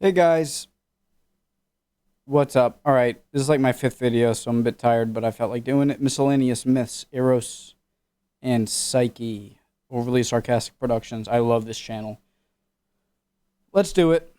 Hey guys, what's up? Alright, this is like my 5th video, so I'm a bit tired, but I felt like doing it. Miscellaneous Myths, Eros, and Psyche. Overly Sarcastic Productions. I love this channel. Let's do it.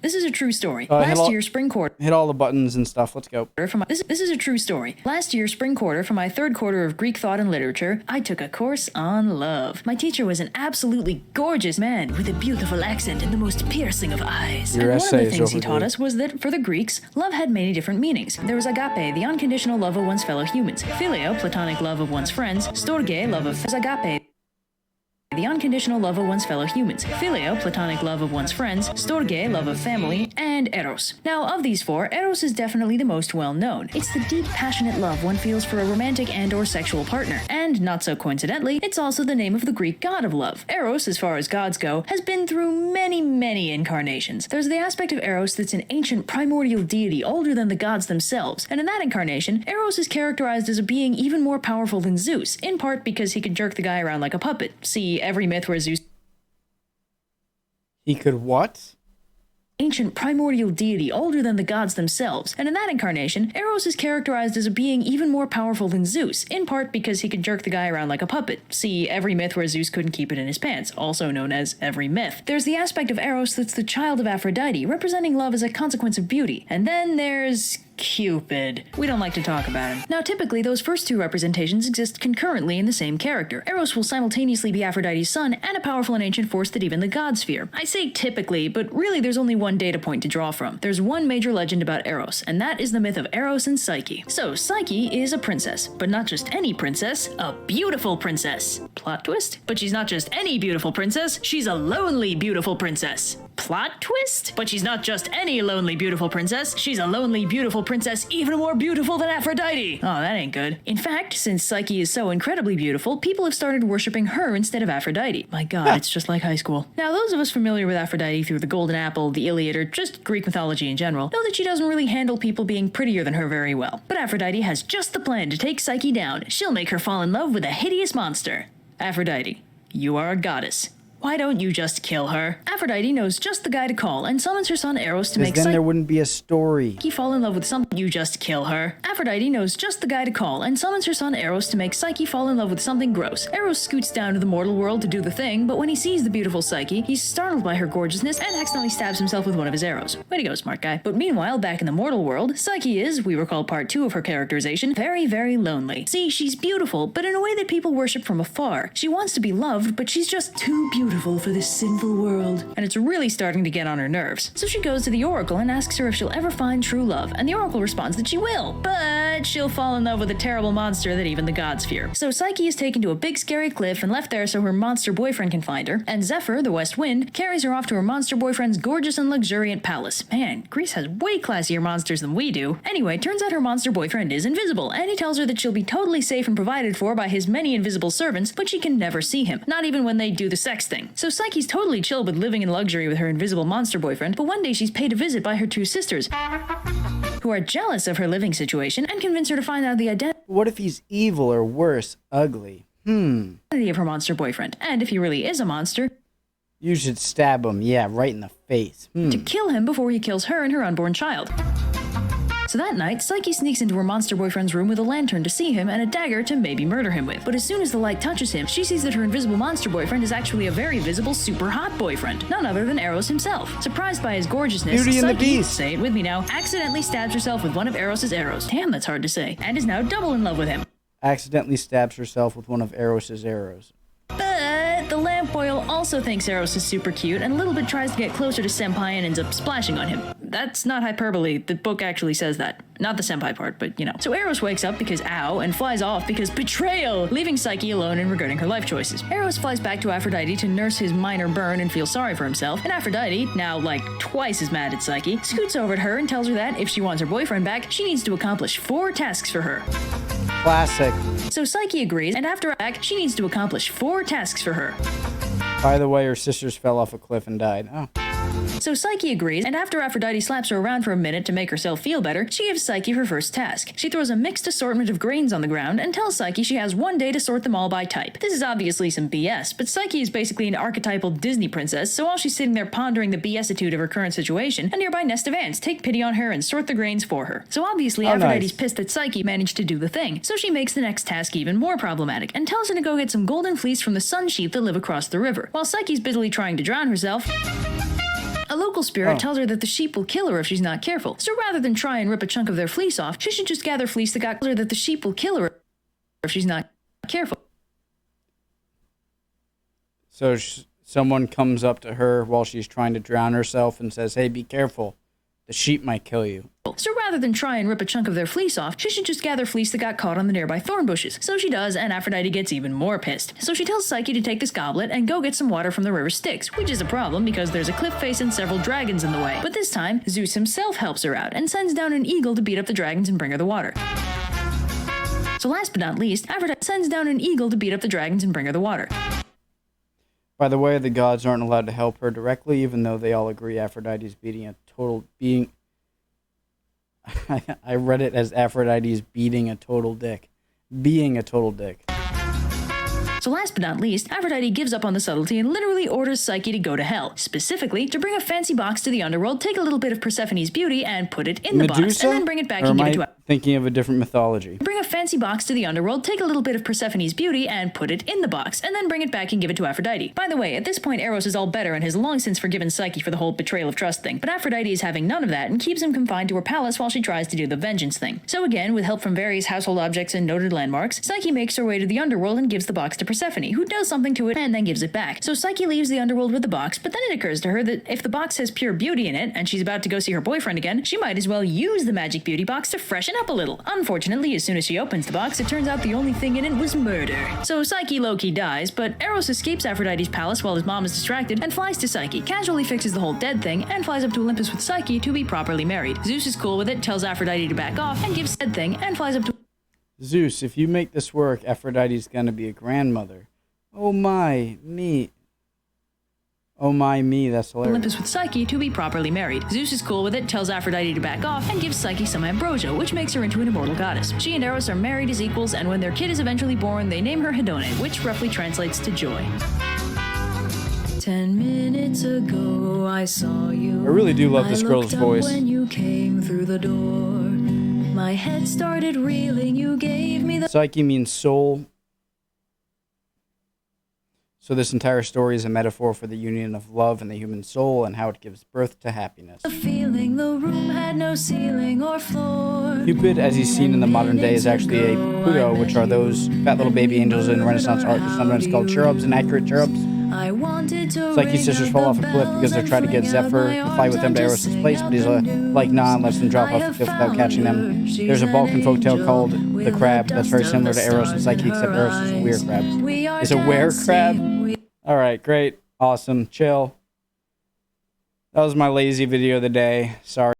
This is a true story. Last year, spring quarter. Hit all the buttons and stuff. Let's go. This is a true story. Last year, spring quarter, for my 3rd quarter of Greek thought and literature, I took a course on love. My teacher was an absolutely gorgeous man with a beautiful accent and the most piercing of eyes. Your and one of the things he overdue. taught us was that for the Greeks, love had many different meanings. There was agape, the unconditional love of one's fellow humans; phileo, platonic love of one's friends; storge, love of agape, the unconditional love of one's fellow humans; phileo, platonic love of one's friends; storge, love of family; and eros. Now, of these 4, eros is definitely the most well-known. It's the deep, passionate love one feels for a romantic and/or sexual partner. And, not so coincidentally, it's also the name of the Greek god of love. Eros, as far as gods go, has been through many, many incarnations. There's the aspect of Eros that's an ancient primordial deity older than the gods themselves, and in that incarnation, Eros is characterized as a being even more powerful than Zeus, in part because he could jerk the guy around like a puppet. See every myth where Zeus... He could what? Ancient primordial deity older than the gods themselves, and in that incarnation, Eros is characterized as a being even more powerful than Zeus, in part because he could jerk the guy around like a puppet. See every myth where Zeus couldn't keep it in his pants, also known as every myth. There's the aspect of Eros that's the child of Aphrodite, representing love as a consequence of beauty. And then there's Cupid. We don't like to talk about him. Now, typically, those first 2 representations exist concurrently in the same character. Eros will simultaneously be Aphrodite's son and a powerful and ancient force that even the gods fear. I say typically, but really there's only one data point to draw from. There's one major legend about Eros, and that is the myth of Eros and Psyche. So, Psyche is a princess, but not just any princess, a beautiful princess. Plot twist? But she's not just any beautiful princess, she's a lonely beautiful princess. Plot twist? But she's not just any lonely beautiful princess, she's a lonely beautiful princess even more beautiful than Aphrodite. Oh, that ain't good. In fact, since Psyche is so incredibly beautiful, people have started worshipping her instead of Aphrodite. My god, it's just like high school. Now, those of us familiar with Aphrodite through the Golden Apple, the Iliad, or just Greek mythology in general, know that she doesn't really handle people being prettier than her very well. But Aphrodite has just the plan to take Psyche down. She'll make her fall in love with a hideous monster. Aphrodite, you are a goddess. Why don't you just kill her? Aphrodite knows just the guy to call and summons her son Eros to make Then there wouldn't be a story. Psyche fall in love with something. You just kill her. Aphrodite knows just the guy to call and summons her son Eros to make Psyche fall in love with something gross. Eros scoots down to the mortal world to do the thing, but when he sees the beautiful Psyche, he's startled by her gorgeousness and accidentally stabs himself with one of his arrows. Way to go, smart guy. But meanwhile, back in the mortal world, Psyche is, we recall part 2 of her characterization, very, very lonely. See, she's beautiful, but in a way that people worship from afar. She wants to be loved, but she's just too beautiful for this sinful world, and it's really starting to get on her nerves. So she goes to the oracle and asks her if she'll ever find true love, and the oracle responds that she will, but she'll fall in love with a terrible monster that even the gods fear. So Psyche is taken to a big scary cliff and left there so her monster boyfriend can find her, and Zephyr, the west wind, carries her off to her monster boyfriend's gorgeous and luxuriant palace. Man, Greece has way classier monsters than we do. Anyway, turns out her monster boyfriend is invisible, and he tells her that she'll be totally safe and provided for by his many invisible servants, but she can never see him, not even when they do the sex thing. So Psyche's totally chill with living in luxury with her invisible monster boyfriend, but one day she's paid a visit by her 2 sisters, who are jealous of her living situation and convince her to find out the identity What if he's evil or worse, ugly? of her monster boyfriend. And if he really is a monster, You should stab him, yeah, right in the face. to kill him before he kills her and her unborn child. So that night, Psyche sneaks into her monster boyfriend's room with a lantern to see him and a dagger to maybe murder him with. But as soon as the light touches him, she sees that her invisible monster boyfriend is actually a very visible, super hot boyfriend, none other than Eros himself. Surprised by his gorgeousness, Beauty and the Psyche, Beast. say it with me now, accidentally stabs herself with one of Eros's arrows. Damn, that's hard to say. And is now double in love with him. Accidentally stabs herself with one of Eros's arrows. But the lamp oil also thinks Eros is super cute and a little bit tries to get closer to Senpai and ends up splashing on him. That's not hyperbole, the book actually says that. Not the senpai part, but you know. So Eros wakes up because ow, and flies off because betrayal, leaving Psyche alone and regretting her life choices. Eros flies back to Aphrodite to nurse his minor burn and feel sorry for himself, and Aphrodite, now like twice as mad at Psyche, scoots over to her and tells her that if she wants her boyfriend back, she needs to accomplish 4 tasks for her. Classic. So Psyche agrees, and after back, she needs to accomplish 4 tasks for her. By the way, her sisters fell off a cliff and died. Oh. So Psyche agrees, and after Aphrodite slaps her around for a minute to make herself feel better, she gives Psyche her first task. She throws a mixed assortment of grains on the ground and tells Psyche she has one day to sort them all by type. This is obviously some BS, but Psyche is basically an archetypal Disney princess, so while she's sitting there pondering the BS-itude of her current situation, a nearby nest of ants take pity on her and sort the grains for her. So obviously Aphrodite's pissed that Psyche managed to do the thing, so she makes the next task even more problematic and tells her to go get some golden fleece from the sun sheep that live across the river. While Psyche's busily trying to drown herself, a local spirit tells her that the sheep will kill her if she's not careful. So rather than try and rip a chunk of their fleece off, she should just gather fleece that got her that the sheep will kill her if she's not careful. So someone comes up to her while she's trying to drown herself and says, "Hey, be careful. The sheep might kill you." So rather than try and rip a chunk of their fleece off, she should just gather fleece that got caught on the nearby thorn bushes. So she does, and Aphrodite gets even more pissed. So she tells Psyche to take this goblet and go get some water from the river Styx, which is a problem because there's a cliff face and several dragons in the way. But this time, Zeus himself helps her out and sends down an eagle to beat up the dragons and bring her the water. So last but not least, Aphrodite sends down an eagle to beat up the dragons and bring her the water. By the way, the gods aren't allowed to help her directly, even though they all agree Aphrodite's being. I read it as Aphrodite's being a total dick. So last but not least, Aphrodite gives up on the subtlety and literally orders Psyche to go to hell. Specifically, to bring a fancy box to the underworld, take a little bit of Persephone's beauty, and put it in the box, and then bring it back and give it to her. Thinking of a different mythology. Bring a fancy box to the underworld, take a little bit of Persephone's beauty, and put it in the box, and then bring it back and give it to Aphrodite. By the way, at this point, Eros is all better and has long since forgiven Psyche for the whole betrayal of trust thing, but Aphrodite is having none of that and keeps him confined to her palace while she tries to do the vengeance thing. So again, with help from various household objects and noted landmarks, Psyche makes her way to the underworld and gives the box to Persephone, who does something to it and then gives it back. So Psyche leaves the underworld with the box, but then it occurs to her that if the box has pure beauty in it, and she's about to go see her boyfriend again, she might as well use the magic beauty box to freshen up a little. Unfortunately, as soon as she opens the box, it turns out the only thing in it was murder. So Psyche low-key dies, but Eros escapes Aphrodite's palace while his mom is distracted and flies to Psyche, casually fixes the whole dead thing, and flies up to Olympus with Psyche to be properly married. Zeus is cool with it, tells Aphrodite to back off, and gives dead thing, and flies up to Zeus, if you make this work, Aphrodite's gonna be a grandmother. Oh my, me, that's hilarious. Olympus with Psyche to be properly married. Zeus is cool with it, tells Aphrodite to back off, and gives Psyche some ambrosia, which makes her into an immortal goddess. She and Eros are married as equals, and when their kid is eventually born, they name her Hedone, which roughly translates to joy. 10 minutes ago, I saw you. I really do love this girl's voice. When you came through the door, my head started reeling. You gave me the Psyche means soul. So this entire story is a metaphor for the union of love and the human soul and how it gives birth to happiness. feeling. The room had no ceiling or floor. Cupid, as he's seen in the modern day, is actually a Pluto, which are those fat little baby angels in Renaissance art. They're sometimes called cherubs, inaccurate cherubs. Psyche's sisters fall off a cliff because they're trying to get Zephyr to fly with them to Eros' place, but he's like, nah, and lets them drop off the cliff without catching them. There's a Balkan folktale called The Crab that's very similar to Eros and Psyche, except Eros is a weird crab. It's a were crab? Alright, great. Awesome. Chill. That was my lazy video of the day. Sorry.